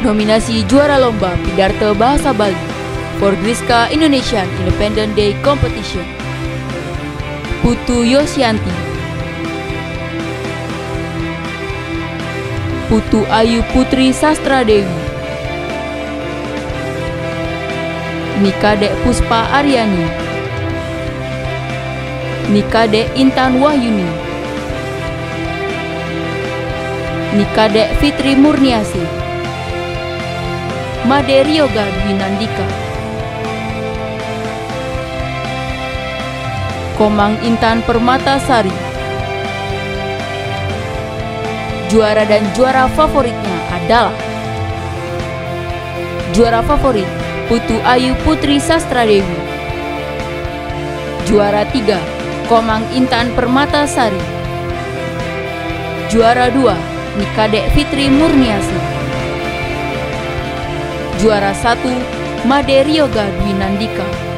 Nominasi juara lomba Pidarto Bahasa Bali for Griska Indonesian Independent Day Competition: Putu Yosyanti, Putu Ayu Putri Sastra Dewi, Nikadek Puspa Aryani, Nikadek Intan Wahyuni, Nikadek Fitri Murniasi, Made Ryoga Dwi Nandika, Komang Intan Permatasari. Juara dan juara favoritnya adalah: juara favorit Putu Ayu Putri Sastra Dewi, juara 3 Komang Intan Permatasari, juara 2 Nikadek Fitri Murniasi, juara 1 Made Ryoga Dwi Nandika.